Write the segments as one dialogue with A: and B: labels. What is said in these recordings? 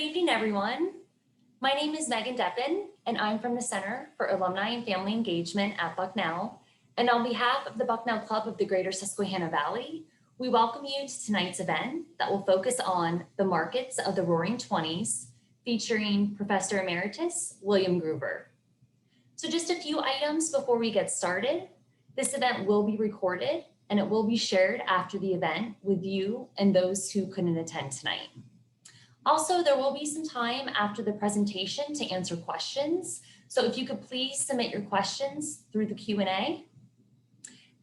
A: evening, everyone. My name is Megan Deppen, and I'm from the Center for Alumni and Family Engagement at Bucknell. And on behalf of the Bucknell Club of the Greater Susquehanna Valley, we welcome you to tonight's event that will focus on the markets of the Roaring 20s, featuring Professor Emeritus William Gruver. So just a few items before we get started. This event will be recorded and it will be shared after the event with you and those who couldn't attend tonight. Also, there will be some time after the presentation to answer questions. So if you could please submit your questions through the Q&A.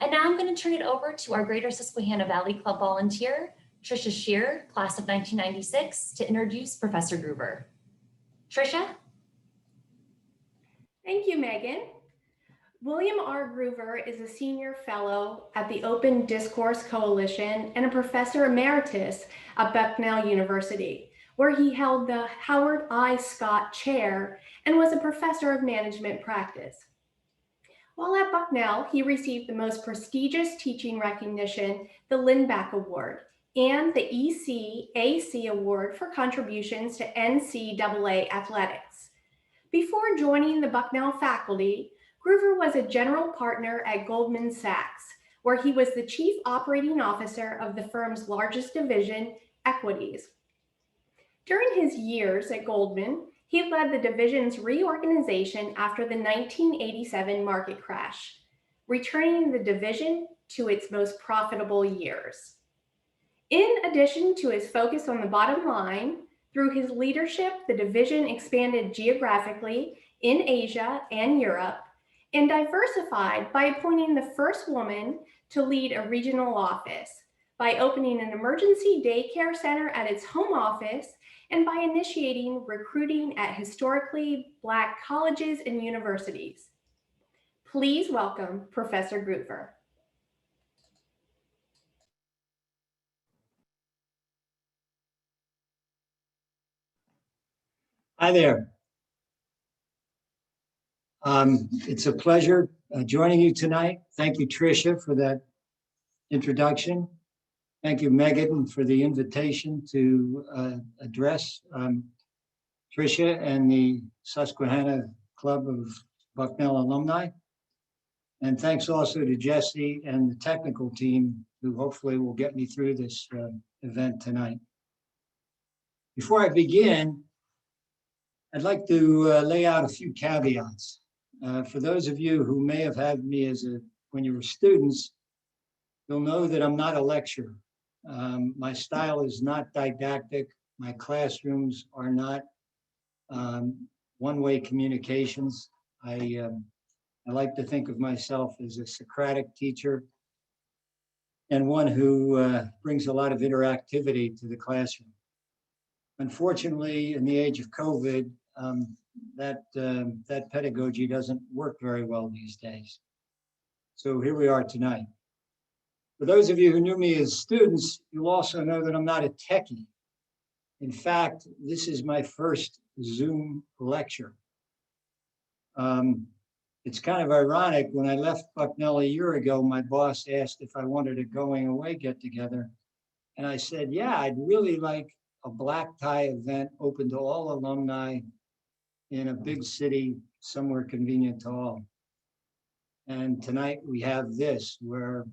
A: And now I'm going to turn it over to our Greater Susquehanna Valley Club volunteer, Tricia Shear, class of 1996, to introduce Professor Gruver. Tricia?
B: Thank you, Megan. William R. Gruver is a senior fellow at the Open Discourse Coalition and a professor emeritus at Bucknell University, where he held the Howard I. Scott Chair and was a professor of management practice. While at Bucknell, he received the most prestigious teaching recognition, the Lindback Award, and the ECAC Award for contributions to NCAA athletics. Before joining the Bucknell faculty, Gruver was a general partner at Goldman Sachs, where he was the chief operating officer of the firm's largest division, Equities. During his years at Goldman, he led the division's reorganization after the 1987 market crash, returning the division to its most profitable years. In addition to his focus on the bottom line, through his leadership, the division expanded geographically in Asia and Europe and diversified by appointing the first woman to lead a regional office, by opening an emergency daycare center at its home office, and by initiating recruiting at historically Black colleges and universities. Please welcome Professor Gruver.
C: Hi there. It's a pleasure joining you tonight. Thank you, Tricia, for that introduction. Thank you, Megan, for the invitation to address Tricia and the Susquehanna Club of Bucknell alumni. And thanks also to Jesse and the technical team who hopefully will get me through this event tonight. Before I begin, I'd like to lay out a few caveats. For those of you who may have had me when you were students, you'll know that I'm not a lecturer. My style is not didactic. My classrooms are not one-way communications. I like to think of myself as a Socratic teacher and one who brings a lot of interactivity to the classroom. Unfortunately, in the age of COVID, that pedagogy doesn't work very well these days. So here we are tonight. For those of you who knew me as students, you'll also know that I'm not a techie. In fact, this is my first Zoom lecture. It's kind of ironic. When I left Bucknell a year ago, my boss asked if I wanted a going away get together. And I said, yeah, I'd really like a black tie event open to all alumni in a big city, somewhere convenient to all. And tonight we have this, where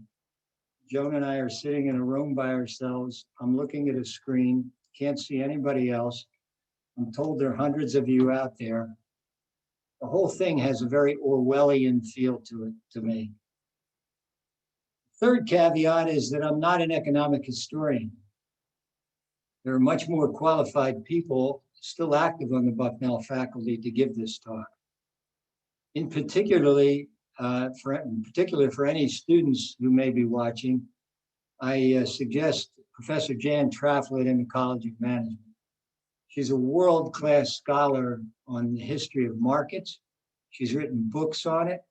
C: Joan and I are sitting in a room by ourselves. I'm looking at a screen, can't see anybody else. I'm told there are hundreds of you out there. The whole thing has a very Orwellian feel to it, to me. Third caveat is that I'm not an economic historian. There are much more qualified people still active on the Bucknell faculty to give this talk. In particular for any students who may be watching, I suggest Professor Jan Traflett in the College of Management. She's a world-class scholar on the history of markets. She's written books on it,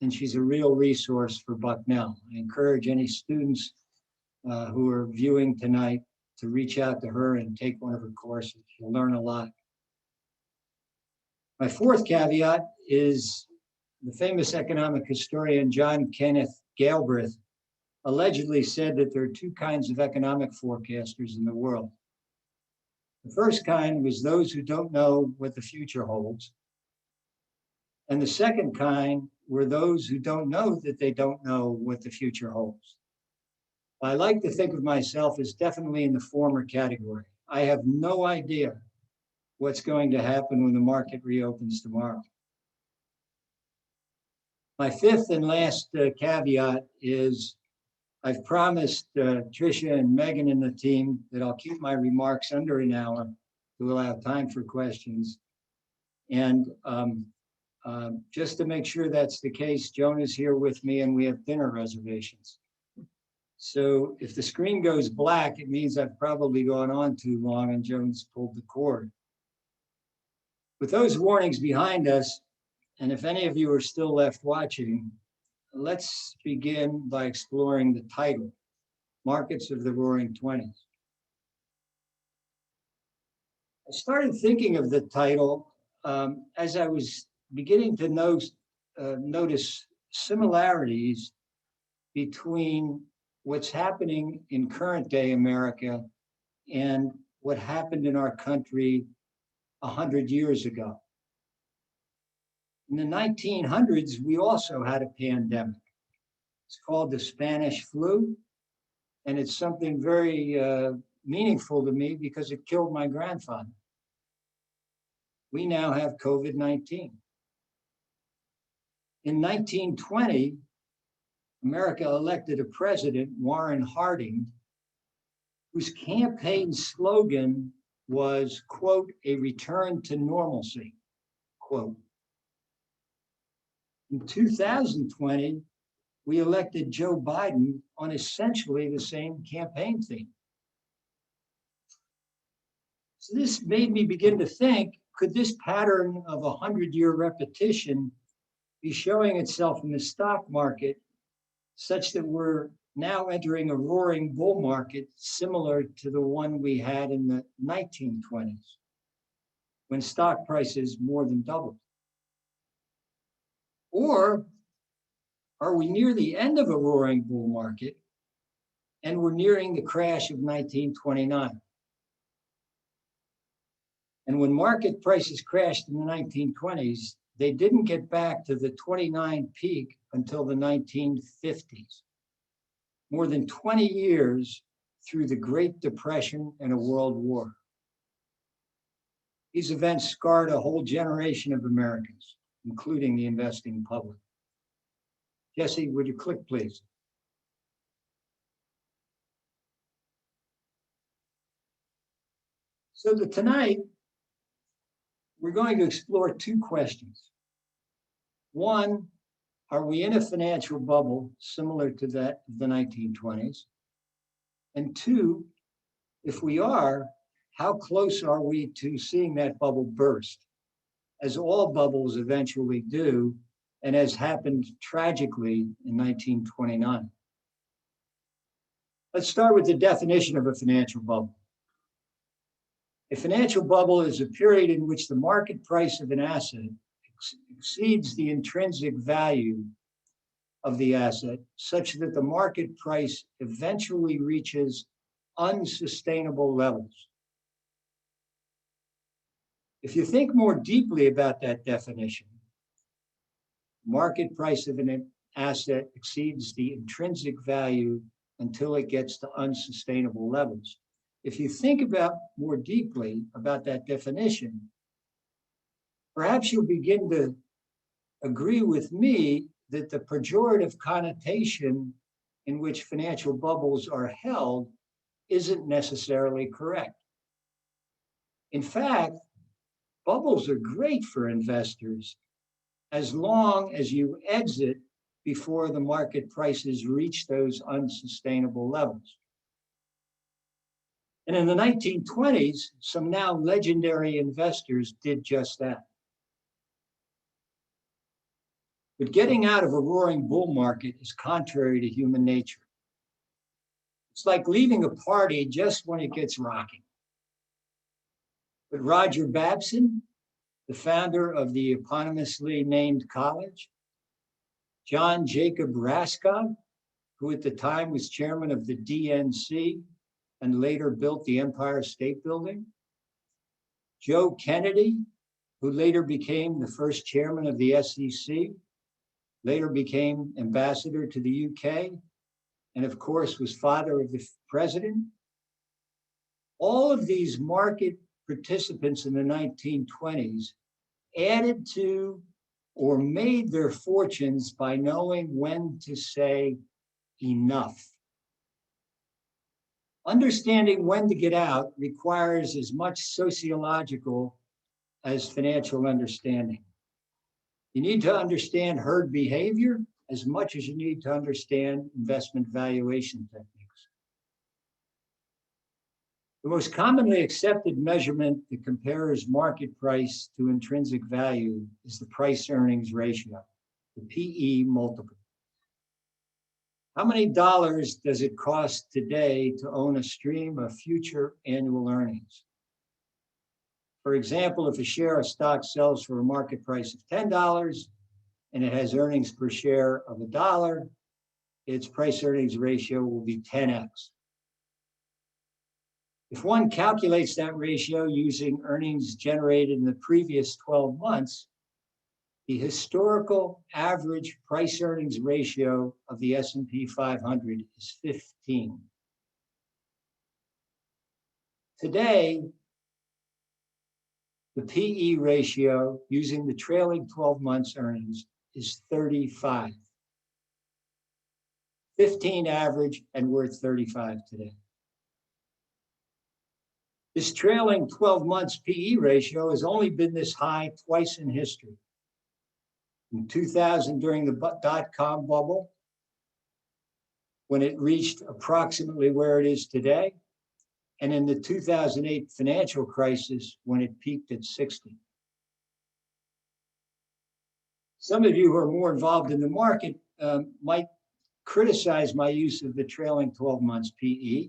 C: and she's a real resource for Bucknell. I encourage any students who are viewing tonight to reach out to her and take one of her courses. You'll learn a lot. My fourth caveat is the famous economic historian John Kenneth Galbraith allegedly said that there are two kinds of economic forecasters in the world. The first kind was those who don't know what the future holds. And the second kind were those who don't know that they don't know what the future holds. I like to think of myself as definitely in the former category. I have no idea what's going to happen when the market reopens tomorrow. My fifth and last caveat is I've promised Tricia and Megan and the team that I'll keep my remarks under an hour to allow time for questions. And just to make sure that's the case, Joan is here with me and we have dinner reservations. So if the screen goes black, it means I've probably gone on too long and Joan's pulled the cord. With those warnings behind us, and if any of you are still left watching, let's begin by exploring the title, Markets of the Roaring '20s. I started thinking of the title as I was beginning to notice similarities between what's happening in current day America and what happened in our country 100 years ago. In the 1900s, we also had a pandemic. It's called the Spanish flu, and it's something very meaningful to me because it killed my grandfather. We now have COVID-19. In 1920, America elected a president, Warren Harding, whose campaign slogan was, quote, a return to normalcy, quote. In 2020, we elected Joe Biden on essentially the same campaign theme. So this made me begin to think, could this pattern of 100-year repetition be showing itself in the stock market such that we're now entering a roaring bull market similar to the one we had in the 1920s, when stock prices more than doubled? Or are we near the end of a roaring bull market and we're nearing the crash of 1929? And when market prices crashed in the 1920s, they didn't get back to the 29 peak until the 1950s. More than 20 years through the Great Depression and a world war. These events scarred a whole generation of Americans, including the investing public. Jesse, would you click, please? So tonight, we're going to explore two questions. One, are we in a financial bubble similar to that of the 1920s? And two, if we are, how close are we to seeing that bubble burst, as all bubbles eventually do, and as happened tragically in 1929? Let's start with the definition of a financial bubble. A financial bubble is a period in which the market price of an asset exceeds the intrinsic value of the asset, such that the market price eventually reaches unsustainable levels. If you think more deeply about that definition, market price of an asset exceeds the intrinsic value until it gets to unsustainable levels. If you think about more deeply about that definition, perhaps you'll begin to agree with me that the pejorative connotation in which financial bubbles are held isn't necessarily correct. In fact, bubbles are great for investors as long as you exit before the market prices reach those unsustainable levels. And in the 1920s, some now legendary investors did just that. But getting out of a roaring bull market is contrary to human nature. It's like leaving a party just when it gets rocking. But Roger Babson, the founder of the eponymously named college, John Jacob Raskob, who at the time was chairman of the DNC and later built the Empire State Building, Joe Kennedy, who later became the first chairman of the SEC, later became ambassador to the UK, and of course was father of the president. All of these market participants in the 1920s added to or made their fortunes by knowing when to say enough. Understanding when to get out requires as much sociological as financial understanding. You need to understand herd behavior as much as you need to understand investment valuation techniques. The most commonly accepted measurement that compares market price to intrinsic value is the price earnings ratio, the PE multiple. How many dollars does it cost today to own a stream of future annual earnings? For example, if a share of stock sells for a market price of $10 and it has earnings per share of $1, its price earnings ratio will be 10x. If one calculates that ratio using earnings generated in the previous 12 months, the historical average price earnings ratio of the S&P 500 is 15. Today, the PE ratio using the trailing 12 months earnings is 35. 15 average and worth 35 today. This trailing 12 months PE ratio has only been this high twice in history. In 2000, during the dot-com bubble, when it reached approximately where it is today, and in the 2008 financial crisis, when it peaked at 60. Some of you who are more involved in the market might criticize my use of the trailing 12 months PE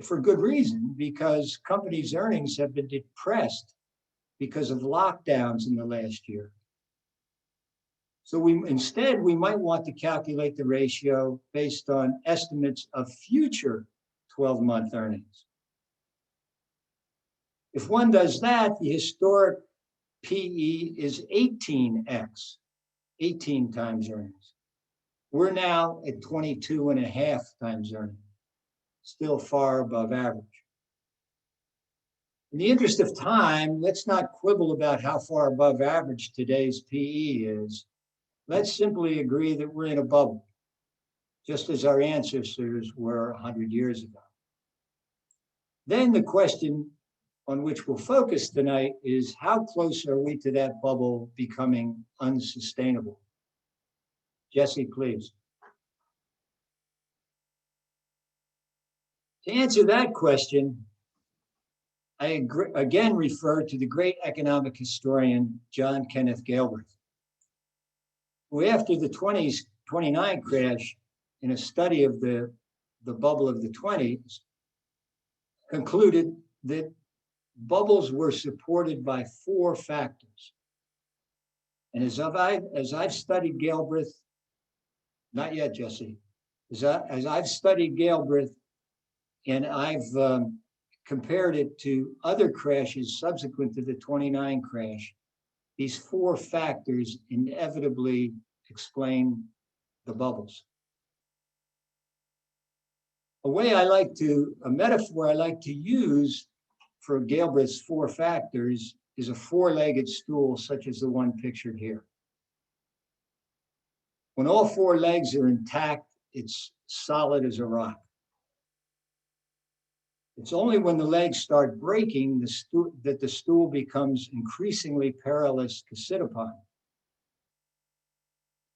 C: for good reason, because companies' earnings have been depressed because of lockdowns in the last year. So instead, we might want to calculate the ratio based on estimates of future 12-month earnings. If one does that, the historic PE is 18x, 18 times earnings. We're now at 22.5 times earnings, still far above average. In the interest of time, let's not quibble about how far above average today's PE is. Let's simply agree that we're in a bubble, just as our ancestors were 100 years ago. Then the question on which we'll focus tonight is, how close are we to that bubble becoming unsustainable? Jesse, please. To answer that question, I again refer to the great economic historian, John Kenneth Galbraith, who after the 29 crash, in a study of the bubble of the 20s, concluded that bubbles were supported by 4 factors. And as I've studied Galbraith, not yet, Jesse, as I've studied Galbraith and I've compared it to other crashes subsequent to the 29 crash, these 4 factors inevitably explain the bubbles. A metaphor I like to use for Galbraith's 4 factors is a 4-legged stool, such as the one pictured here. When all 4 legs are intact, it's solid as a rock. It's only when the legs start breaking that the stool becomes increasingly perilous to sit upon.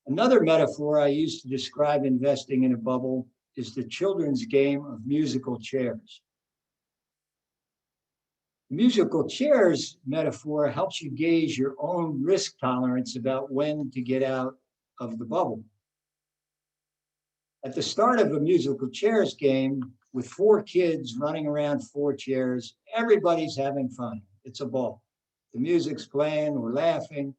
C: Another metaphor I use to describe investing in a bubble is the children's game of musical chairs. The musical chairs metaphor helps you gauge your own risk tolerance about when to get out of the bubble. At the start of a musical chairs game, with 4 kids running around 4 chairs, everybody's having fun. It's a ball. The music's playing, we're laughing.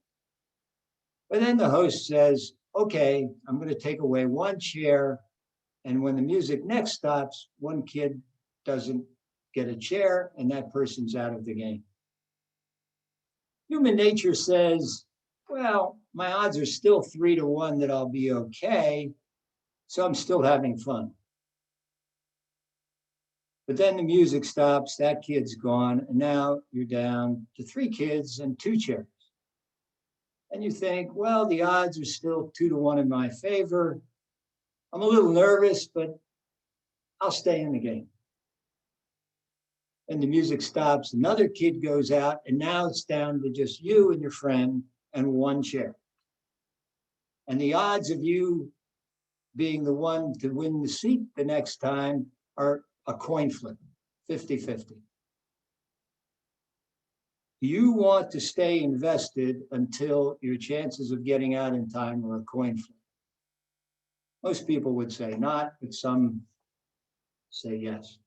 C: But then the host says, okay, I'm going to take away 1 chair. And when the music next stops, 1 kid doesn't get a chair, and that person's out of the game. Human nature says, well, my odds are still 3-1 that I'll be okay, so I'm still having fun. But then the music stops, that kid's gone, and now you're down to 3 kids and 2 chairs. And you think, well, the odds are still 2-1 in my favor. I'm a little nervous, but I'll stay in the game. And the music stops, another kid goes out, and now it's down to just you and your friend and 1 chair. And the odds of you being the one to win the seat the next time are a coin flip, 50-50. You want to stay invested until your chances of getting out in time are a coin flip. Most people would say not, but some say yes.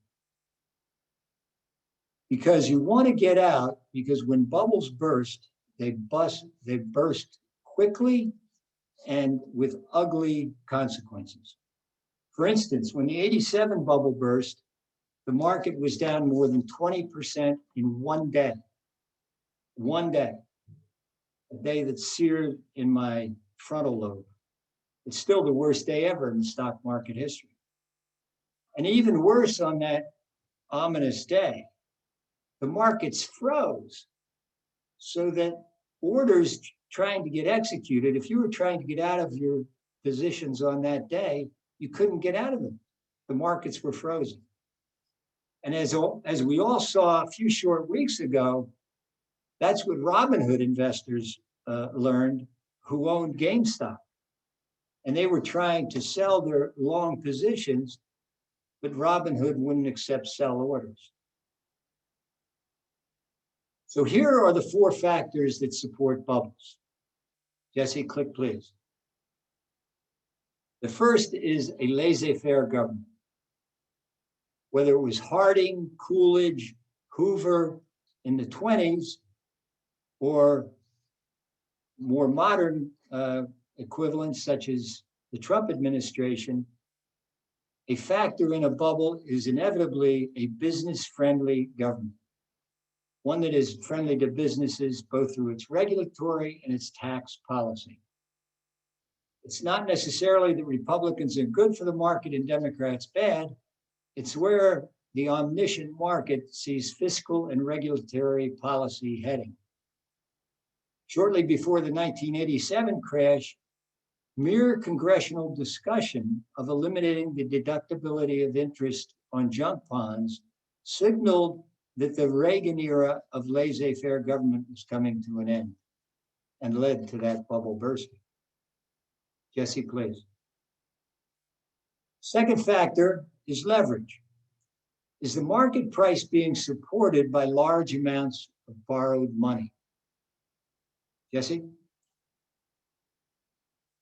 C: Because you want to get out, because when bubbles burst, they burst quickly and with ugly consequences. For instance, when the '87 bubble burst, the market was down more than 20% in one day. One day, a day that seared in my frontal lobe. It's still the worst day ever in the stock market history. And even worse, on that ominous day, the markets froze so that orders trying to get executed, if you were trying to get out of your positions on that day, you couldn't get out of them. The markets were frozen. And as we all saw a few short weeks ago, that's what Robinhood investors learned who owned GameStop. And they were trying to sell their long positions, but Robinhood wouldn't accept sell orders. So here are the 4 factors that support bubbles. Jesse, click please. The first is a laissez-faire government. Whether it was Harding, Coolidge, Hoover in the 20s, or more modern equivalents such as the Trump administration, a factor in a bubble is inevitably a business-friendly government. One that is friendly to businesses both through its regulatory and its tax policy. It's not necessarily that Republicans are good for the market and Democrats bad. It's where the omniscient market sees fiscal and regulatory policy heading. Shortly before the 1987 crash, mere congressional discussion of eliminating the deductibility of interest on junk bonds signaled that the Reagan era of laissez-faire government was coming to an end and led to that bubble bursting. Jesse, please. Second factor is leverage. Is the market price being supported by large amounts of borrowed money? Jesse?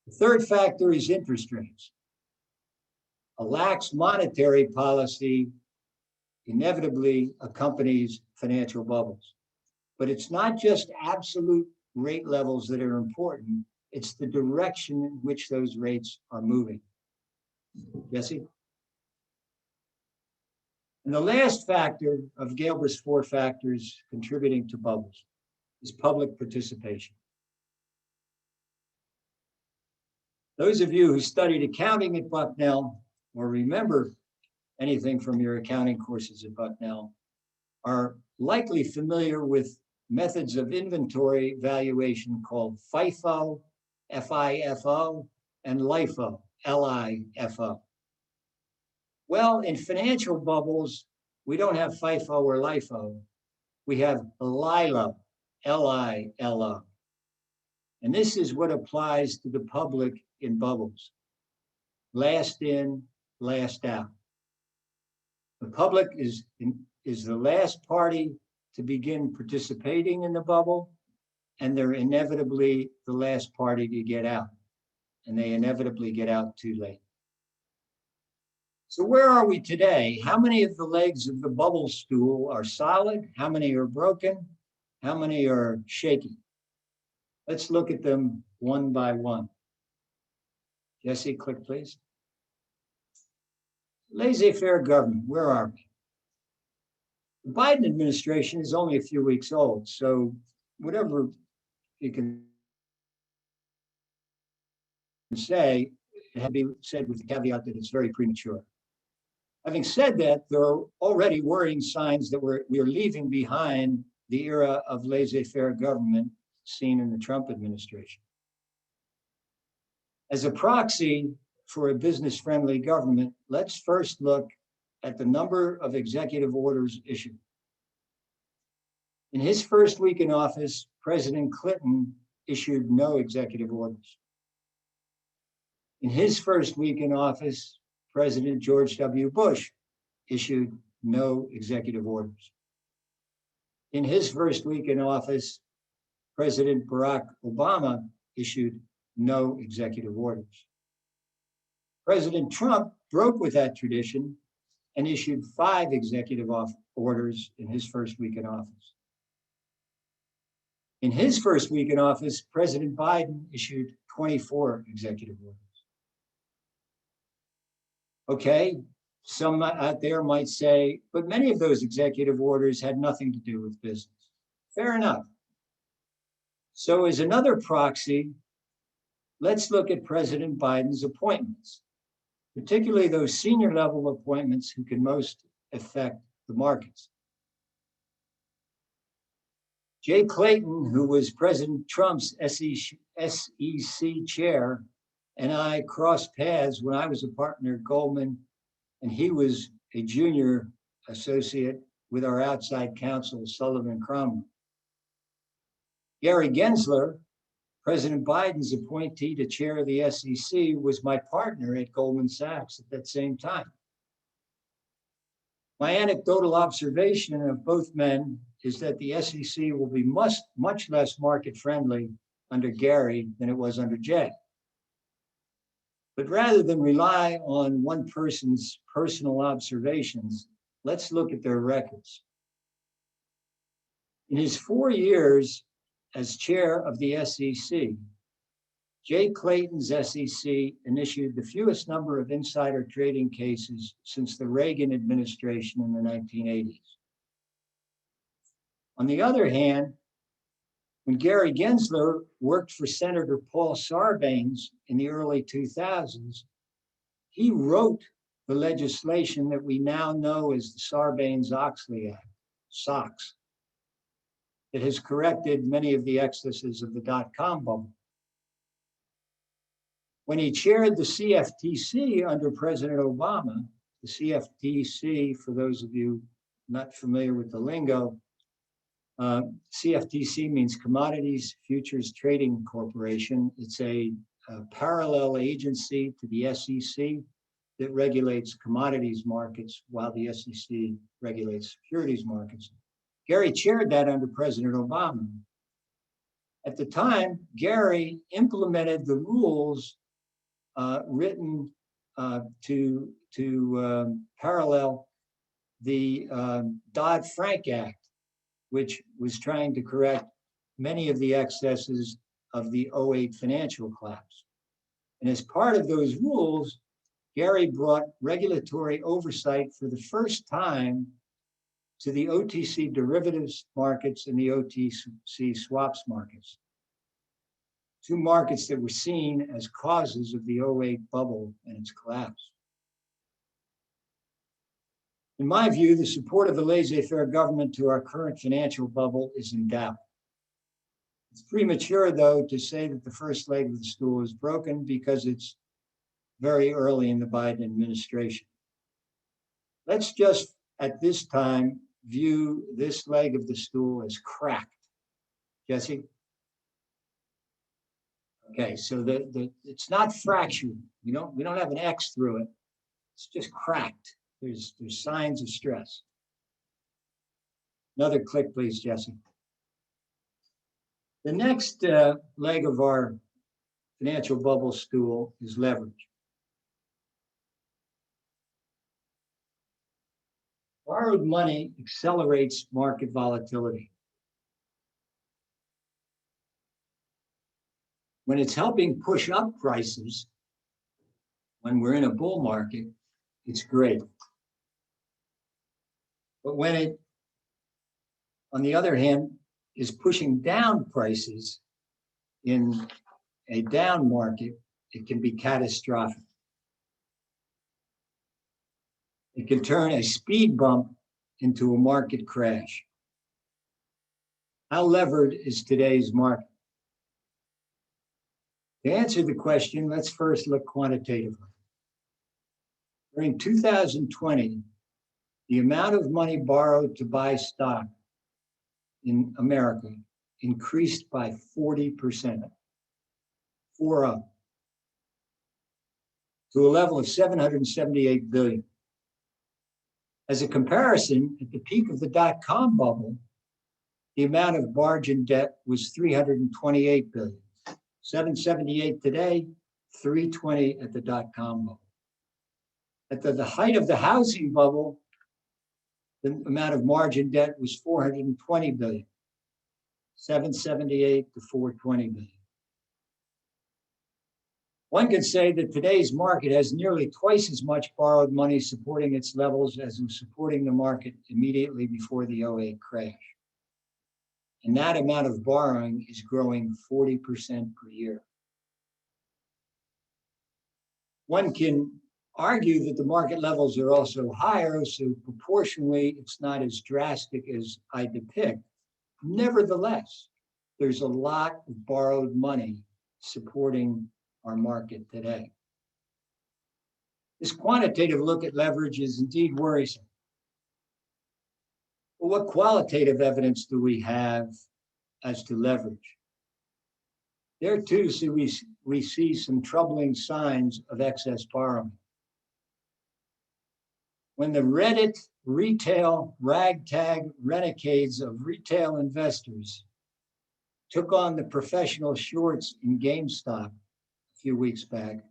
C: The third factor is interest rates. A lax monetary policy inevitably accompanies financial bubbles. But it's not just absolute rate levels that are important, it's the direction in which those rates are moving. Jesse? And the last factor of Galbraith's 4 factors contributing to bubbles is public participation. Those of you who studied accounting at Bucknell or remember anything from your accounting courses at Bucknell are likely familiar with methods of inventory valuation called FIFO, FIFO, and LIFO, LIFO. Well, in financial bubbles, we don't have FIFO or LIFO. We have LILO, LILO. And this is what applies to the public in bubbles. Last in, last out. The public is the last party to begin participating in the bubble, and they're inevitably the last party to get out. And they inevitably get out too late. So where are we today? How many of the legs of the bubble stool are solid? How many are broken? How many are shaky? Let's look at them one by one. Jesse, click please. Laissez-faire government, where are we? The Biden administration is only a few weeks old, so whatever you can say, it had to be said with the caveat that it's very premature. Having said that, there are already worrying signs that we are leaving behind the era of laissez-faire government seen in the Trump administration. As a proxy for a business-friendly government, let's first look at the number of executive orders issued. In his first week in office, President Clinton issued no executive orders. In his first week in office, President George W. Bush issued no executive orders. In his first week in office, President Barack Obama issued no executive orders. President Trump broke with that tradition and issued 5 executive orders in his first week in office. In his first week in office, President Biden issued 24 executive orders. Okay, some out there might say, but many of those executive orders had nothing to do with business. Fair enough. So as another proxy, let's look at President Biden's appointments, particularly those senior level appointments who can most affect the markets. Jay Clayton, who was President Trump's SEC chair, and I crossed paths when I was a partner at Goldman, and he was a junior associate with our outside counsel, Sullivan Cromwell. Gary Gensler, President Biden's appointee to chair of the SEC, was my partner at Goldman Sachs at that same time. My anecdotal observation of both men is that the SEC will be much less market friendly under Gary than it was under Jay. But rather than rely on one person's personal observations, let's look at their records. In his 4 years as chair of the SEC, Jay Clayton's SEC initiated the fewest number of insider trading cases since the Reagan administration in the 1980s. On the other hand, when Gary Gensler worked for Senator Paul Sarbanes in the early 2000s, he wrote the legislation that we now know as the Sarbanes-Oxley Act, SOX. It has corrected many of the excesses of the dot-com bubble. When he chaired the CFTC under President Obama, the CFTC, for those of you not familiar with the lingo, CFTC means Commodities Futures Trading Corporation. It's a parallel agency to the SEC that regulates commodities markets while the SEC regulates securities markets. Gary chaired that under President Obama. At the time, Gary implemented the rules written to parallel the Dodd-Frank Act, which was trying to correct many of the excesses of the 2008 financial collapse. And as part of those rules, Gary brought regulatory oversight for the first time to the OTC derivatives markets and the OTC swaps markets, 2 markets that were seen as causes of the 2008 bubble and its collapse. In my view, the support of the laissez-faire government to our current financial bubble is in doubt. It's premature, though, to say that the first leg of the stool is broken because it's very early in the Biden administration. Let's just, at this time, view this leg of the stool as cracked. Jesse? Okay, so it's not fractured. We don't have an X through it. It's just cracked. There's signs of stress. Another click, please, Jesse. The next leg of our financial bubble stool is leverage. Borrowed money accelerates market volatility. When it's helping push up prices, when we're in a bull market, it's great. But when it on the other hand, is pushing down prices in a down market. It can be catastrophic. It can turn a speed bump into a market crash. How levered is today's market? To answer the question, let's first look quantitatively. During 2020, the amount of money borrowed to buy stock in America increased by 40%, 4 to a level of 778 billion. As a comparison, at the peak of the dot-com bubble, the amount of margin debt was 328 billion. 778 today, 320 at the dot-com bubble. At the height of the housing bubble, the amount of margin debt was 420 billion. 778 to 420 billion. One could say that today's market has nearly twice as much borrowed money supporting its levels as was supporting the market immediately before the 2008 crash. And that amount of borrowing is growing 40% per year. One can argue that the market levels are also higher, so proportionally it's not as drastic as I depict. Nevertheless, there's a lot of borrowed money supporting our market today. This quantitative look at leverage is indeed worrisome. But what qualitative evidence do we have as to leverage? There too, we see some troubling signs of excess borrowing. When the Reddit retail ragtag renegades of retail investors took on the professional shorts in GameStop a few weeks back,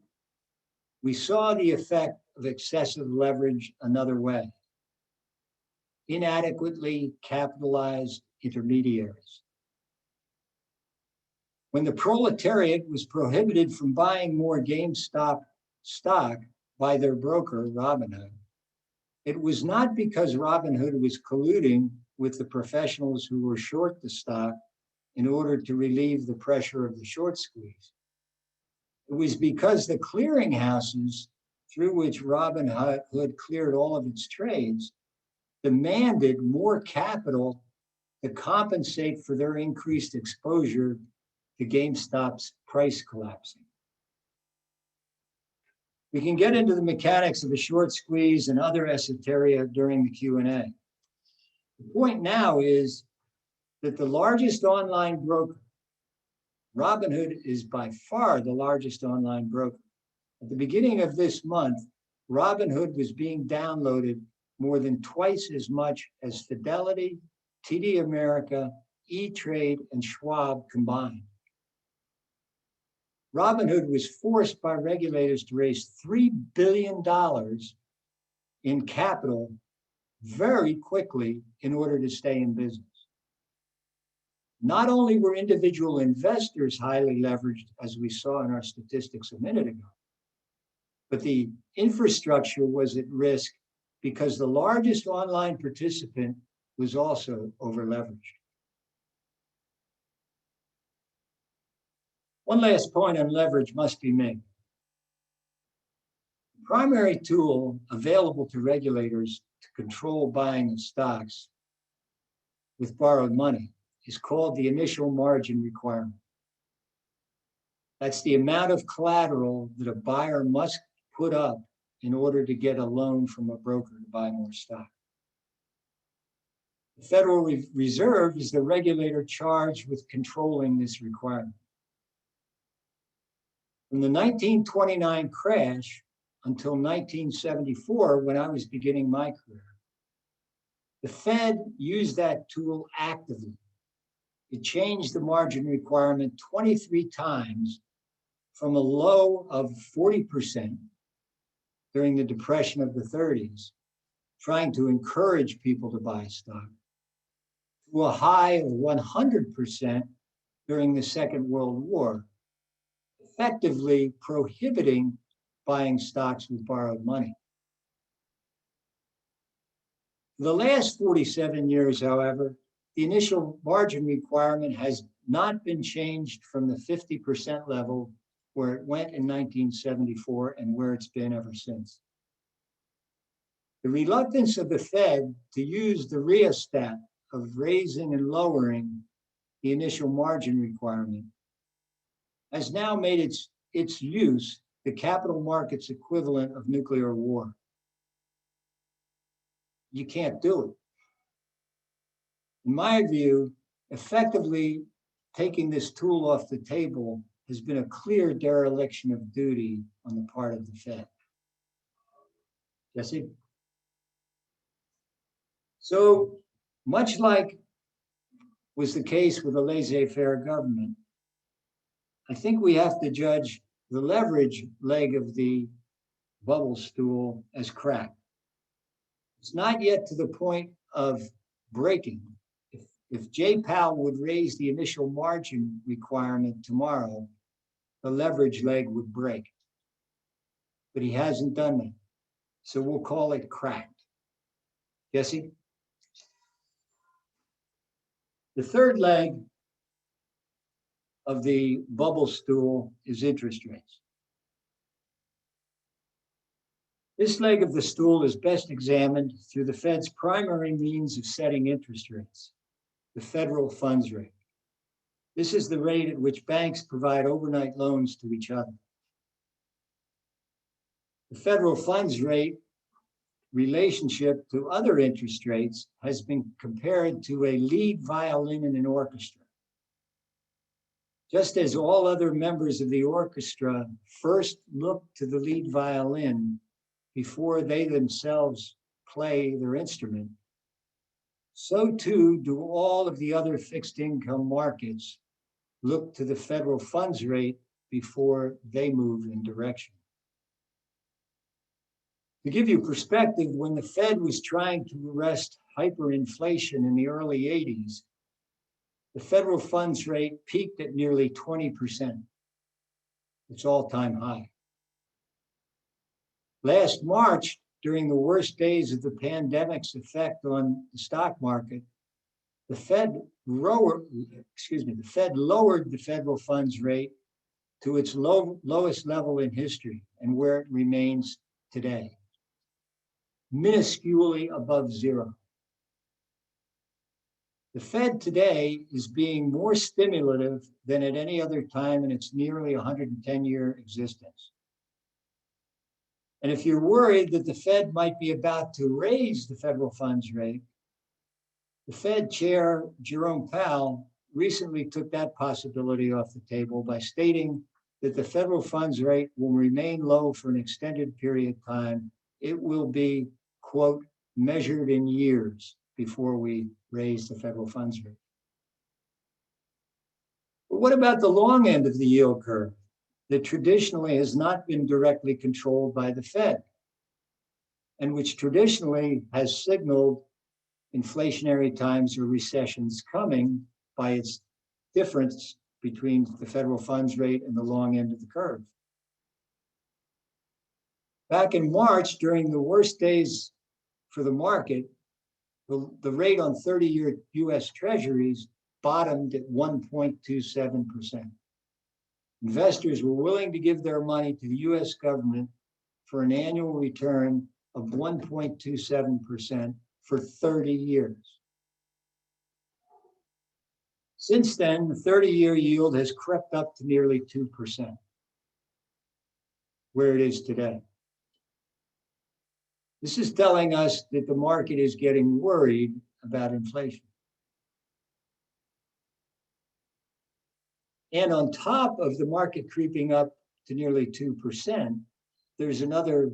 C: we saw the effect of excessive leverage another way. Inadequately capitalized intermediaries. When the proletariat was prohibited from buying more GameStop stock by their broker, Robinhood, it was not because Robinhood was colluding with the professionals who were short the stock in order to relieve the pressure of the short squeeze. It was because the clearinghouses through which Robinhood cleared all of its trades demanded more capital to compensate for their increased exposure to GameStop's price collapsing. We can get into the mechanics of a short squeeze and other esoteria during the Q&A. The point now is that the largest online broker, Robinhood is by far the largest online broker. At the beginning of this month, Robinhood was being downloaded more than twice as much as Fidelity, TD America, E-Trade, and Schwab combined. Robinhood was forced by regulators to raise $3 billion in capital very quickly in order to stay in business. Not only were individual investors highly leveraged, as we saw in our statistics a minute ago, but the infrastructure was at risk because the largest online participant was also over-leveraged. One last point on leverage must be made. The primary tool available to regulators to control buying of stocks with borrowed money is called the initial margin requirement. That's the amount of collateral that a buyer must put up in order to get a loan from a broker to buy more stock. The Federal Reserve is the regulator charged with controlling this requirement. From the 1929 crash until 1974, when I was beginning my career, the Fed used that tool actively. It changed the margin requirement 23 times from a low of 40% during the Depression of the 30s, trying to encourage people to buy stock, to a high of 100% during the Second World War, effectively prohibiting buying stocks with borrowed money. For the last 47 years, however, the initial margin requirement has not been changed from the 50% level where it went in 1974 and where it's been ever since. The reluctance of the Fed to use the rheostat of raising and lowering the initial margin requirement has now made its use the capital markets equivalent of nuclear war. You can't do it. In my view, effectively taking this tool off the table has been a clear dereliction of duty on the part of the Fed. Jesse? So much like was the case with a laissez-faire government, I think we have to judge the leverage leg of the bubble stool as cracked. It's not yet to the point of breaking. If Jay Powell would raise the initial margin requirement tomorrow, the leverage leg would break. But he hasn't done that. So we'll call it cracked. Jesse? The third leg of the bubble stool is interest rates. This leg of the stool is best examined through the Fed's primary means of setting interest rates, the federal funds rate. This is the rate at which banks provide overnight loans to each other. The federal funds rate relationship to other interest rates has been compared to a lead violin in an orchestra. Just as all other members of the orchestra first look to the lead violin before they themselves play their instrument, so too do all of the other fixed income markets look to the federal funds rate before they move in direction. To give you perspective, when the Fed was trying to arrest hyperinflation in the early 80s, the federal funds rate peaked at nearly 20%. Its all-time high. Last March, during the worst days of the pandemic's effect on the stock market, the Fed lowered the federal funds rate to its lowest level in history and where it remains today, minusculely above zero. The Fed today is being more stimulative than at any other time in its nearly 110-year existence. And if you're worried that the Fed might be about to raise the federal funds rate, the Fed chair, Jerome Powell, recently took that possibility off the table by stating that the federal funds rate will remain low for an extended period of time. It will be, quote, measured in years before we raise the federal funds rate. But what about the long end of the yield curve that traditionally has not been directly controlled by the Fed and which traditionally has signaled inflationary times or recessions coming by its difference between the federal funds rate and the long end of the curve? Back in March, during the worst days for the market, the rate on 30-year US Treasuries bottomed at 1.27%. Investors were willing to give their money to the US government for an annual return of 1.27% for 30 years. Since then, the 30-year yield has crept up to nearly 2%, where it is today. This is telling us that the market is getting worried about inflation. And on top of the market creeping up to nearly 2%, there's another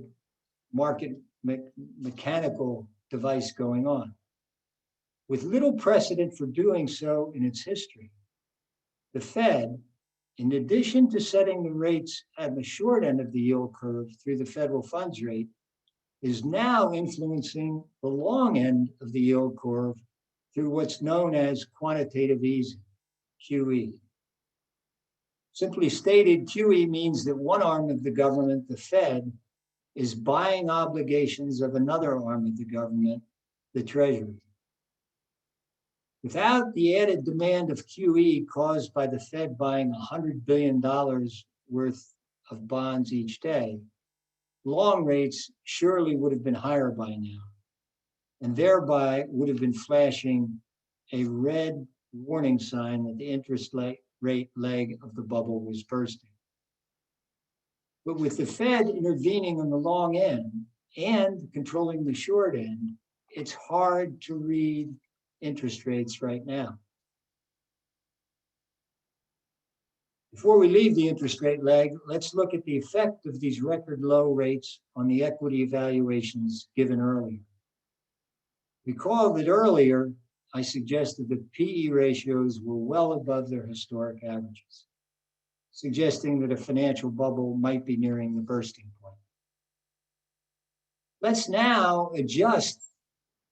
C: market mechanical device going on. With little precedent for doing so in its history, the Fed, in addition to setting the rates at the short end of the yield curve through the federal funds rate, is now influencing the long end of the yield curve through what's known as quantitative easing, QE. Simply stated, QE means that one arm of the government, the Fed, is buying obligations of another arm of the government, the Treasury. Without the added demand of QE caused by the Fed buying $100 billion worth of bonds each day, long rates surely would have been higher by now, and thereby would have been flashing a red warning sign that the interest rate leg of the bubble was bursting. But with the Fed intervening on the long end and controlling the short end, it's hard to read interest rates right now. Before we leave the interest rate leg, let's look at the effect of these record low rates on the equity evaluations given earlier. Recall that earlier, I suggested that PE ratios were well above their historic averages, suggesting that a financial bubble might be nearing the bursting point. Let's now adjust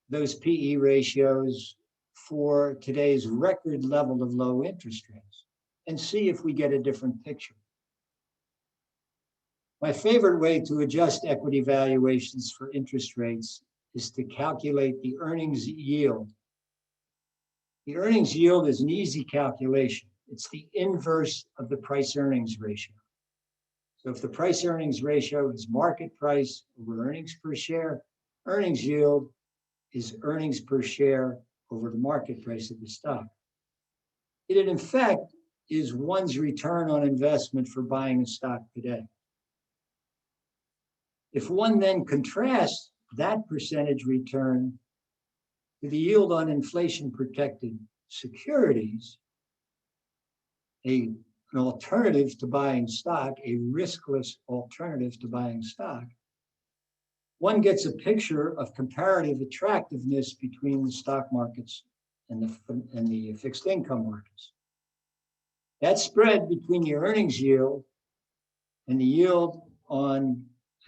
C: those PE ratios for today's record level of low interest rates and see if we get a different picture. My favorite way to adjust equity valuations for interest rates is to calculate the earnings yield. The earnings yield is an easy calculation. It's the inverse of the price earnings ratio. So if the price earnings ratio is market price over earnings per share, earnings yield is earnings per share over the market price of the stock. It in effect is one's return on investment for buying a stock today. If one then contrasts that percentage return to the yield on inflation-protected securities, an alternative to buying stock, a riskless alternative to buying stock, one gets a picture of comparative attractiveness between the stock markets and the fixed income markets. That spread between the earnings yield and the yield on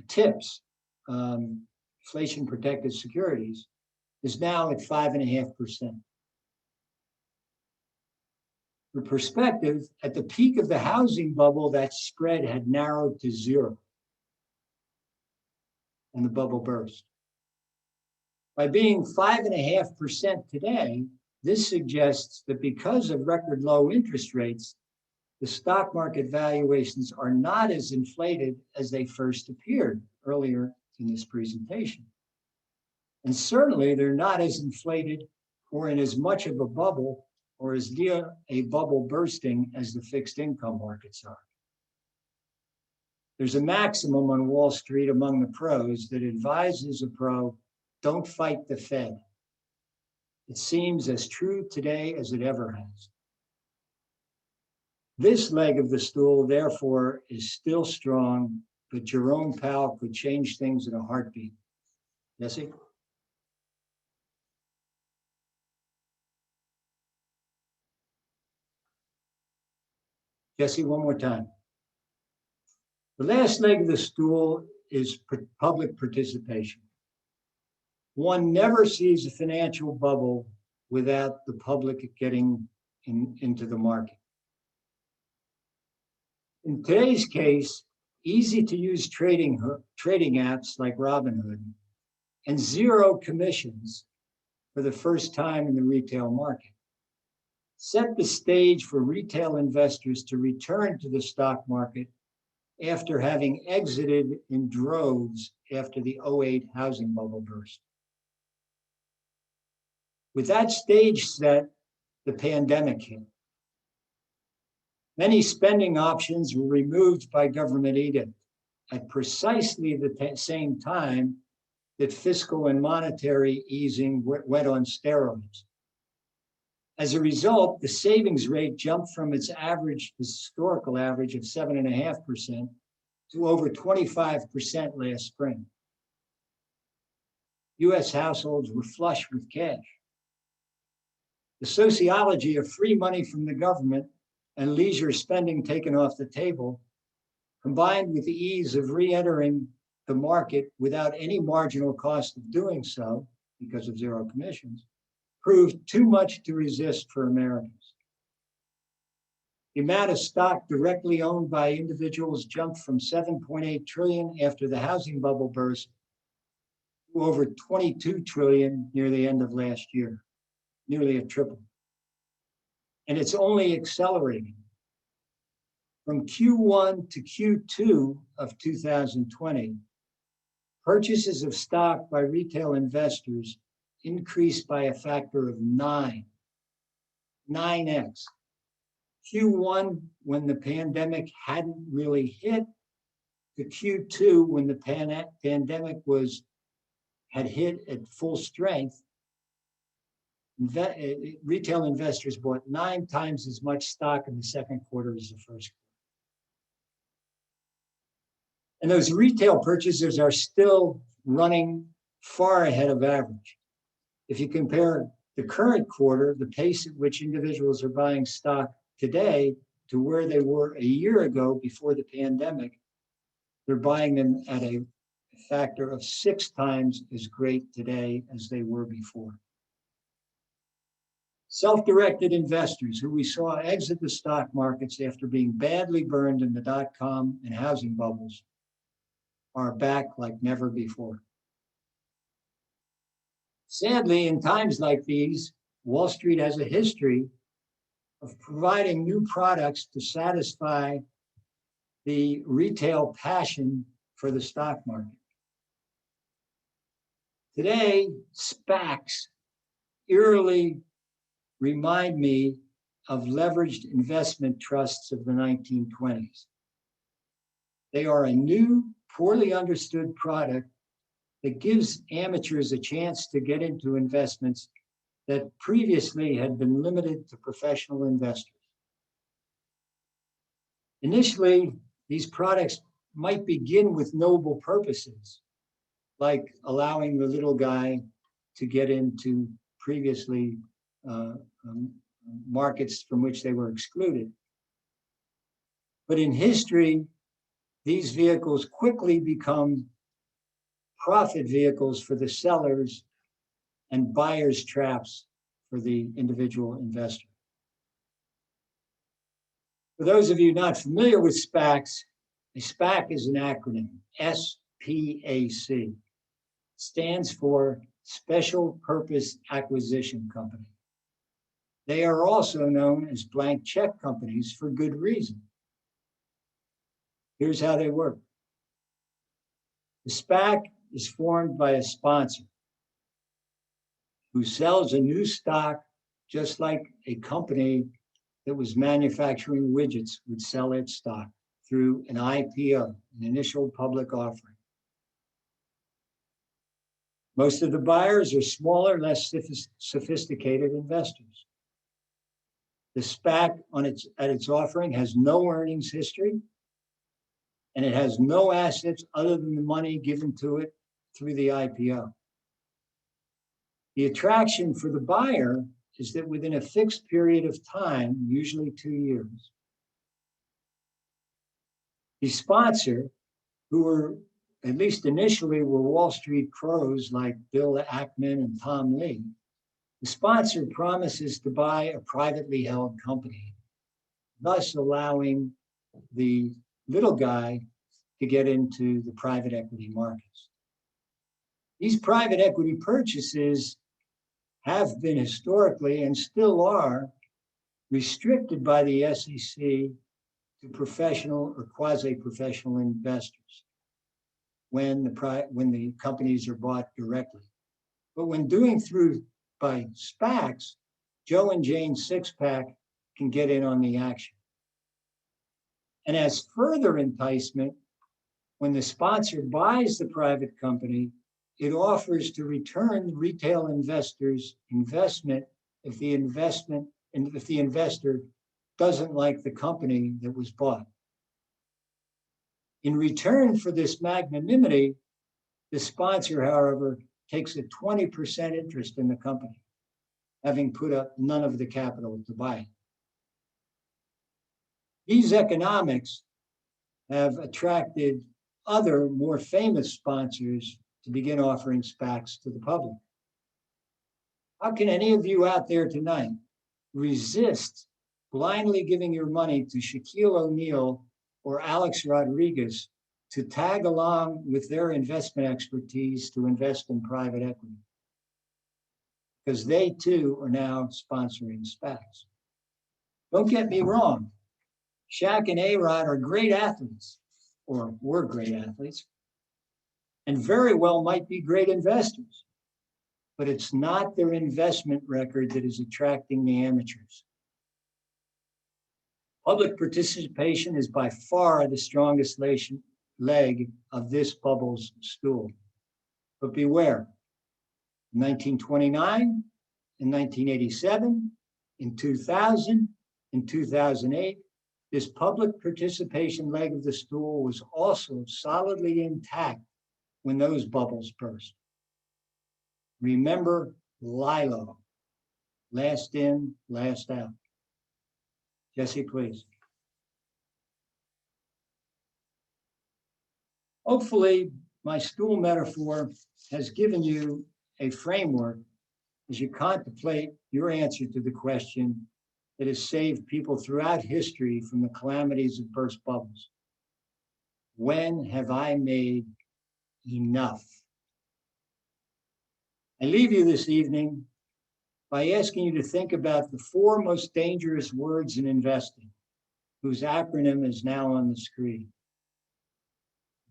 C: TIPS, inflation-protected securities, is now at 5.5%. For perspective, at the peak of the housing bubble, that spread had narrowed to 0, and the bubble burst. By being 5.5% today, this suggests that because of record low interest rates, the stock market valuations are not as inflated as they first appeared earlier in this presentation. And certainly they're not as inflated or in as much of a bubble or as near a bubble bursting as the fixed income markets are. There's a maximum on Wall Street among the pros that advises a pro, don't fight the Fed. It seems as true today as it ever has. This leg of the stool, therefore, is still strong, but Jerome Powell could change things in a heartbeat. Jesse? Jesse, one more time. The last leg of the stool is public participation. One never sees a financial bubble without the public getting into the market. In today's case, easy-to-use trading apps like Robinhood and 0 commissions for the first time in the retail market set the stage for retail investors to return to the stock market after having exited in droves after the 2008 housing bubble burst. With that stage set, the pandemic hit. Many spending options were removed by government edict at precisely the same time that fiscal and monetary easing went on steroids. As a result, the savings rate jumped from its historical average of 7.5% to over 25% last spring. US households were flush with cash. The sociology of free money from the government and leisure spending taken off the table, combined with the ease of re-entering the market without any marginal cost of doing so because of 0 commissions, proved too much to resist for Americans. The amount of stock directly owned by individuals jumped from 7.8 trillion after the housing bubble burst to over 22 trillion near the end of last year, nearly a triple. and it's only accelerating. From Q1 to Q2 of 2020, purchases of stock by retail investors increased by a factor of 9x. Q1, when the pandemic hadn't really hit, to Q2, when the pandemic had hit at full strength, retail investors bought 9 times as much stock in the second quarter as the first quarter. And those retail purchasers are still running far ahead of average. If you compare the current quarter, the pace at which individuals are buying stock today to where they were a year ago before the pandemic, they're buying them at a factor of 6 times as great today as they were before. Self-directed investors who we saw exit the stock markets after being badly burned in the dot-com and housing bubbles are back like never before. Sadly, in times like these, Wall Street has a history of providing new products to satisfy the retail passion for the stock market. Today, SPACs eerily remind me of leveraged investment trusts of the 1920s. They are a new, poorly understood product that gives amateurs a chance to get into investments that previously had been limited to professional investors. Initially, these products might begin with noble purposes, like allowing the little guy to get into previously markets from which they were excluded. But in history, these vehicles quickly become profit vehicles for the sellers and buyer's traps for the individual investor. For those of you not familiar with SPACs, a SPAC is an acronym, SPAC, stands for Special Purpose Acquisition Company. They are also known as blank check companies for good reason. Here's how they work. The SPAC is formed by a sponsor who sells a new stock just like a company that was manufacturing widgets would sell its stock through an IPO, an initial public offering. Most of the buyers are smaller, less sophisticated investors. The SPAC at its offering has no earnings history, and it has no assets other than the money given to it through the IPO. The attraction for the buyer is that within a fixed period of time, usually 2 years, the sponsor, who were, at least initially, were Wall Street pros like Bill Ackman and Tom Lee, the sponsor promises to buy a privately held company, thus allowing the little guy to get into the private equity markets. These private equity purchases have been historically and still are restricted by the SEC to professional or quasi-professional investors when the companies are bought directly. But when doing through by SPACs, Joe and Jane six-pack can get in on the action. And as further enticement, when the sponsor buys the private company, it offers to return retail investors' investment if the investor doesn't like the company that was bought. In return for this magnanimity, the sponsor, however, takes a 20% interest in the company, having put up none of the capital to buy it. These economics have attracted other more famous sponsors to begin offering SPACs to the public. How can any of you out there tonight resist blindly giving your money to Shaquille O'Neal or Alex Rodriguez to tag along with their investment expertise to invest in private equity? Because they too are now sponsoring SPACs. Don't get me wrong. Shaq and A-Rod are great athletes, or were great athletes, and very well might be great investors. But it's not their investment record that is attracting the amateurs. Public participation is by far the strongest leg of this bubble's stool. But beware, in 1929, in 1987, in 2000, in 2008, this public participation leg of the stool was also solidly intact when those bubbles burst. Remember LILO, last in, last out. Jesse, please. Hopefully, my stool metaphor has given you a framework as you contemplate your answer to the question that has saved people throughout history from the calamities of burst bubbles. When have I made enough? I leave you this evening by asking you to think about the 4 most dangerous words in investing, whose acronym is now on the screen.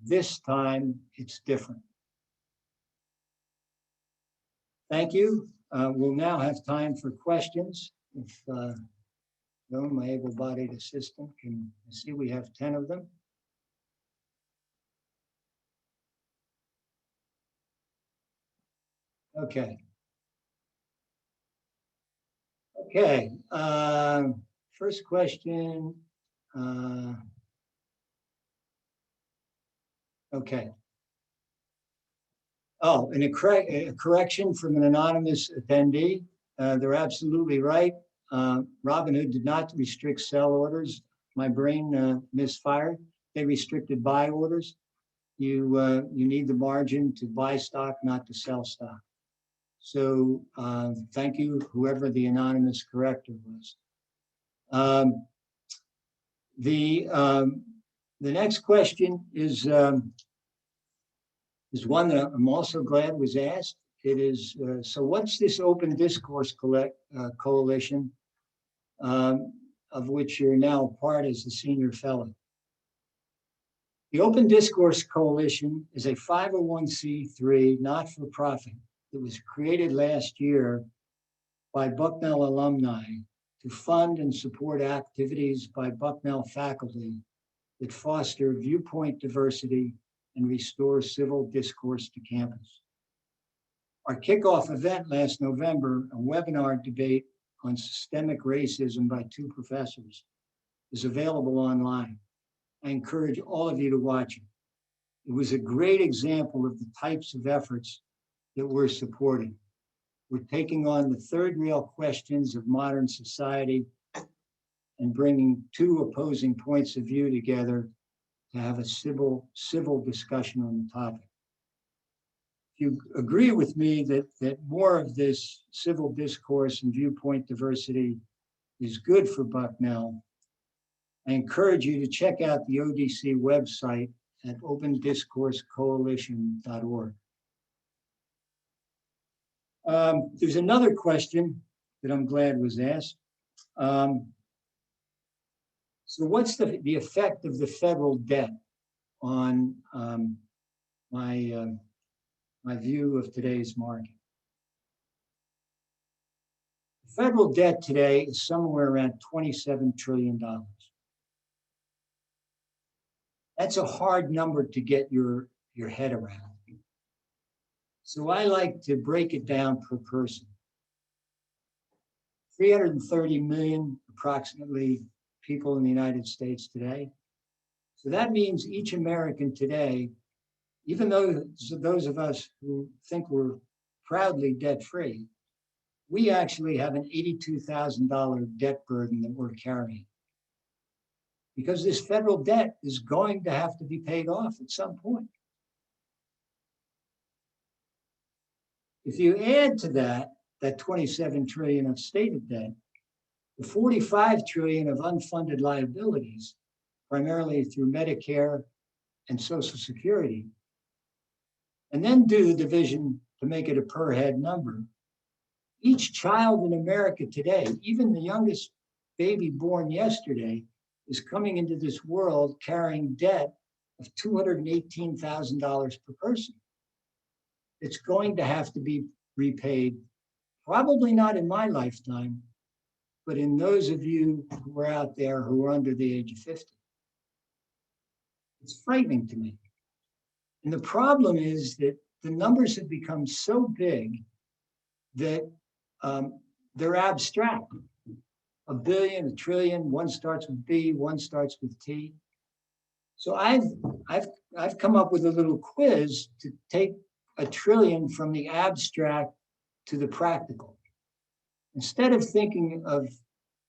C: This time, it's different. Thank you. We'll now have time for questions. If Joan, my able-bodied assistant, can see we have 10 of them. Okay. Okay. First question. Okay. Oh, and a correction from an anonymous attendee. They're absolutely right. Robinhood did not restrict sell orders. My brain misfired. They restricted buy orders. You need the margin to buy stock, not to sell stock. So thank you, whoever the anonymous corrector was. The next question is one that I'm also glad was asked. It is, so what's this open discourse coalition of which you're now a part as the senior fellow? The Open Discourse Coalition is a 501c3 not-for-profit that was created last year by Bucknell alumni to fund and support activities by Bucknell faculty that foster viewpoint diversity and restore civil discourse to campus. Our kickoff event last November, a webinar debate on systemic racism by 2 professors, is available online. I encourage all of you to watch it. It was a great example of the types of efforts that we're supporting. We're taking on the 3rd real questions of modern society and bringing 2 opposing points of view together to have a civil discussion on the topic. If you agree with me that more of this civil discourse and viewpoint diversity is good for Bucknell, I encourage you to check out the ODC website at opendiscoursecoalition.org. There's another question that I'm glad was asked. So what's the effect of the federal debt on my view of today's market? The federal debt today is somewhere around $27 trillion. That's a hard number to get your head around. So I like to break it down per person. 330 million approximately people in the United States today. So that means each American today, even though those of us who think we're proudly debt-free, we actually have an $82,000 debt burden that we're carrying. Because this federal debt is going to have to be paid off at some point. If you add to that 27 trillion of stated debt, the 45 trillion of unfunded liabilities, primarily through Medicare and Social Security, and then do the division to make it a per head number, each child in America today, even the youngest baby born yesterday is coming into this world carrying debt of $218,000 per person. It's going to have to be repaid, probably not in my lifetime, but in those of you who are out there who are under the age of 50. It's frightening to me. And the problem is that the numbers have become so big that they're abstract. A billion, a trillion, one starts with B, one starts with T. So I've come up with a little quiz to take a trillion from the abstract to the practical. Instead of thinking of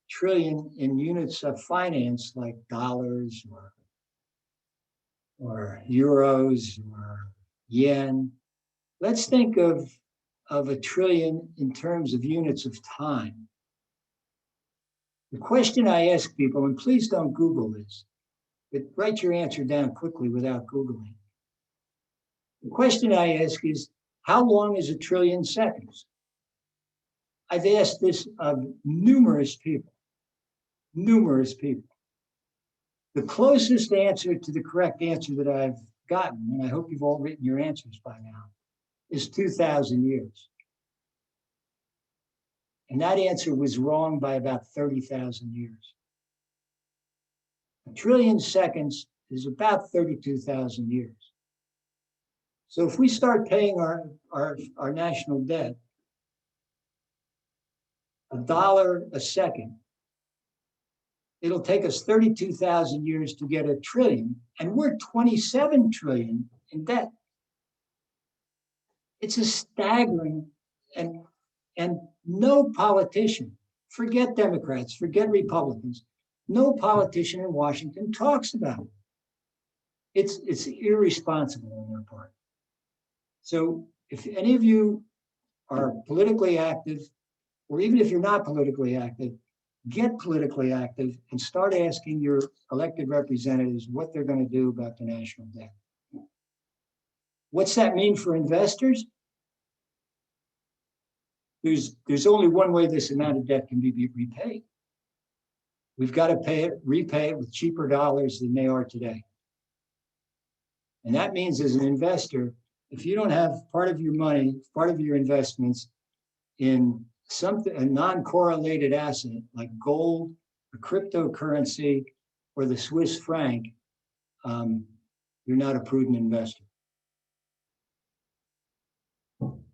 C: trillion in units of finance like dollars or euros or yen, let's think of a trillion in terms of units of time. The question I ask people, and please don't Google this, but write your answer down quickly without Googling. The question I ask is, how long is a trillion seconds? I've asked this of numerous people. The closest answer to the correct answer that I've gotten, and I hope you've all written your answers by now, is 2,000 years. And that answer was wrong by about 30,000 years. A trillion seconds is about 32,000 years. So if we start paying our national debt $1 a second, it'll take us 32,000 years to get a trillion, and we're 27 trillion in debt. It's a staggering, and no politician, forget Democrats, forget Republicans, no politician in Washington talks about it. It's irresponsible on their part. So if any of you are politically active, or even if you're not politically active, get politically active and start asking your elected representatives what they're going to do about the national debt. What's that mean for investors? There's only one way this amount of debt can be repaid. We've got to repay it with cheaper dollars than they are today. And that means as an investor, if you don't have part of your money, part of your investments in something, a non-correlated asset like gold, a cryptocurrency, or the Swiss franc, you're not a prudent investor.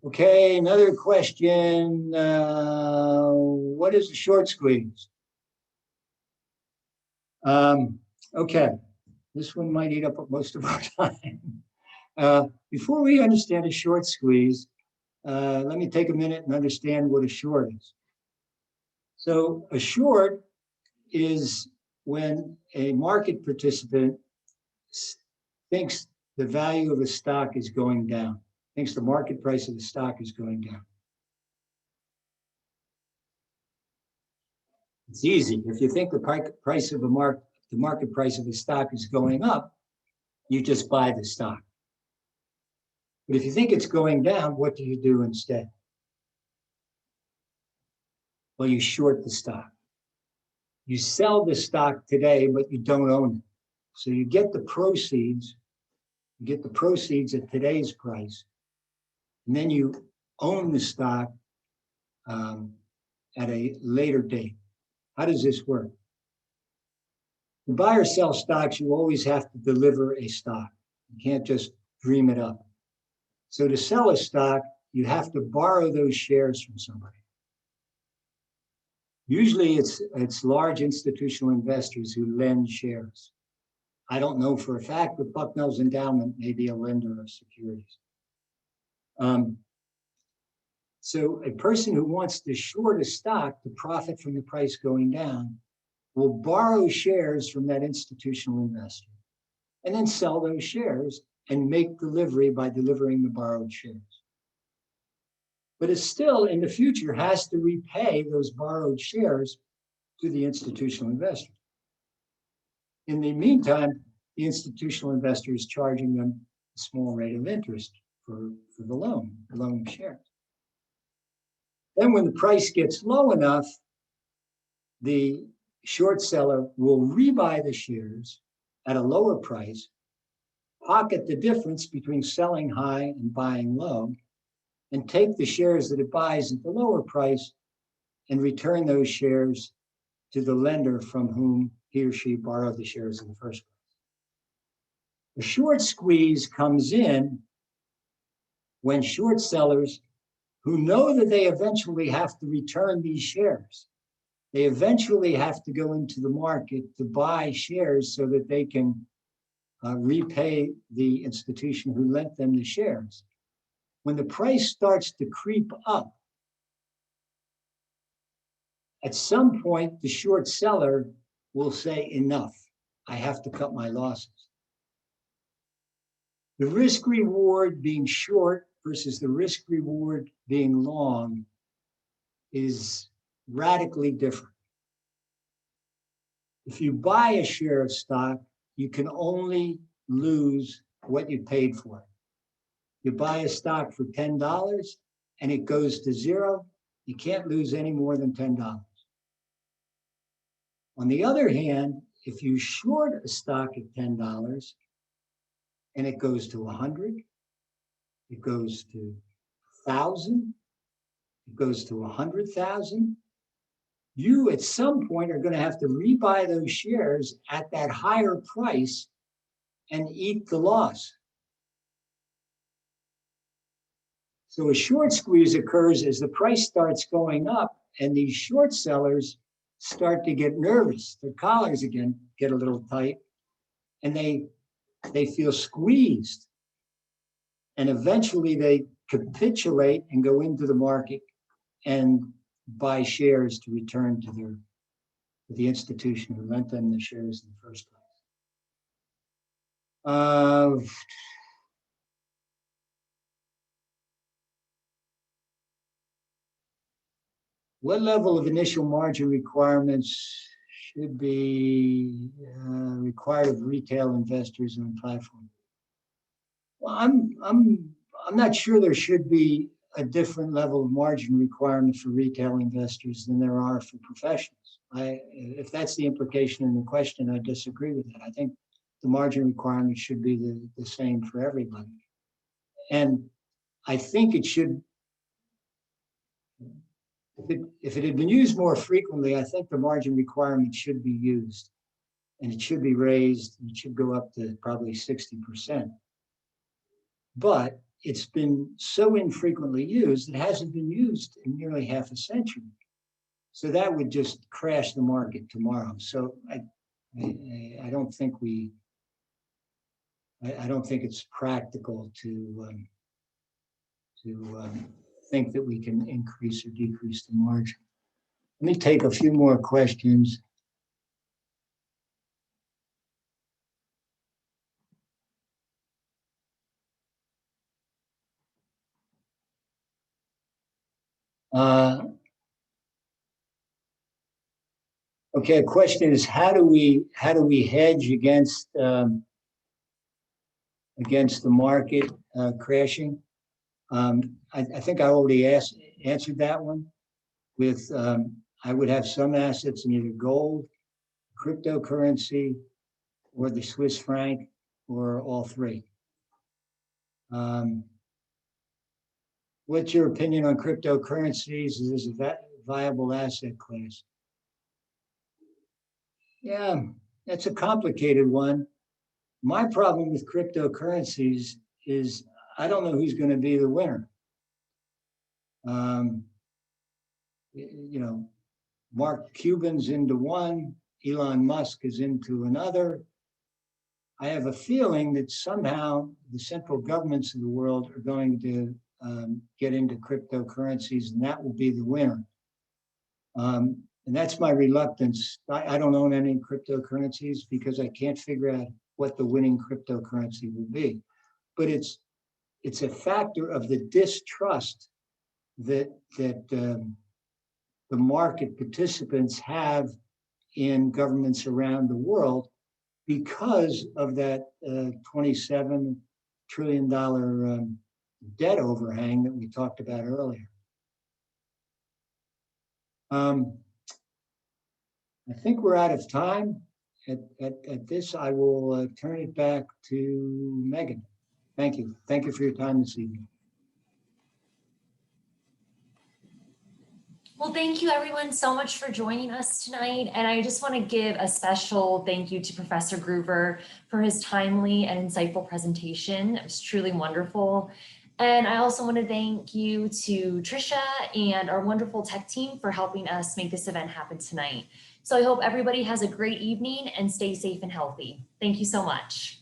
C: Okay, another question. What is a short squeeze? Okay, this one might eat up most of our time. Before we understand a short squeeze, let me take a minute and understand what a short is. So a short is when a market participant thinks the value of a stock is going down, thinks the market price of the stock is going down. It's easy. If you think the market price of a stock is going up, you just buy the stock. But if you think it's going down, what do you do instead? Well, you short the stock. You sell the stock today, but you don't own it. So you get the proceeds at today's price, and then you own the stock at a later date. How does this work? To buy or sell stocks, you always have to deliver a stock. You can't just dream it up. So to sell a stock, you have to borrow those shares from somebody. Usually it's large institutional investors who lend shares. I don't know for a fact, but Bucknell's Endowment may be a lender of securities. So a person who wants to short a stock to profit from the price going down will borrow shares from that institutional investor and then sell those shares and make delivery by delivering the borrowed shares. But it still, in the future, has to repay those borrowed shares to the institutional investor. In the meantime, the institutional investor is charging them a small rate of interest for the loan shares. Then when the price gets low enough, the short seller will rebuy the shares at a lower price, pocket the difference between selling high and buying low, and take the shares that it buys at the lower price and return those shares to the lender from whom he or she borrowed the shares in the first place. The short squeeze comes in when short sellers who know that they eventually have to return these shares, they eventually have to go into the market to buy shares so that they can repay the institution who lent them the shares. When the price starts to creep up, at some point, the short seller will say, enough, I have to cut my losses. The risk reward being short versus the risk reward being long is radically different. If you buy a share of stock, you can only lose what you paid for it. You buy a stock for $10 and it goes to zero, you can't lose any more than $10. On the other hand, if you short a stock at $10 and it goes to 100, it goes to 1,000, it goes to 100,000, you at some point are going to have to rebuy those shares at that higher price and eat the loss. So a short squeeze occurs as the price starts going up and these short sellers start to get nervous. Their collars again get a little tight and they feel squeezed. And eventually they capitulate and go into the market and buy shares to return to the institution who lent them the shares in the first place. What level of initial margin requirements should be required of retail investors on the platform? Well, I'm not sure there should be a different level of margin requirement for retail investors than there are for professionals. If that's the implication in the question, I disagree with that. I think the margin requirement should be the same for everybody. And I think it should, if it had been used more frequently, I think the margin requirement should be used and it should be raised. It should go up to probably 60%. But it's been so infrequently used, it hasn't been used in nearly half a century. So that would just crash the market tomorrow. So I don't think I don't think it's practical to think that we can increase or decrease the margin. Let me take a few more questions. Okay, a question is how do we hedge against the market crashing? I think I already answered that one with I would have some assets in either gold, cryptocurrency, or the Swiss franc, or all three. What's your opinion on cryptocurrencies? Is this a viable asset class? Yeah, that's a complicated one. My problem with cryptocurrencies is I don't know who's going to be the winner. You know, Mark Cuban's into one, Elon Musk is into another. I have a feeling that somehow the central governments of the world are going to get into cryptocurrencies, and that will be the winner. And that's my reluctance. I don't own any cryptocurrencies because I can't figure out what the winning cryptocurrency will be. But it's a factor of the distrust that the market participants have in governments around the world because of that $27 trillion debt overhang that we talked about earlier. I think we're out of time. At this, I will turn it back to Megan. Thank you. Thank you for your time this evening.
A: Well, thank you everyone so much for joining us tonight. And I just want to give a special thank you to Professor Gruver for his timely and insightful presentation. It was truly wonderful. And I also want to thank you to Trisha and our wonderful tech team for helping us make this event happen tonight. So I hope everybody has a great evening and stay safe and healthy. Thank you so much.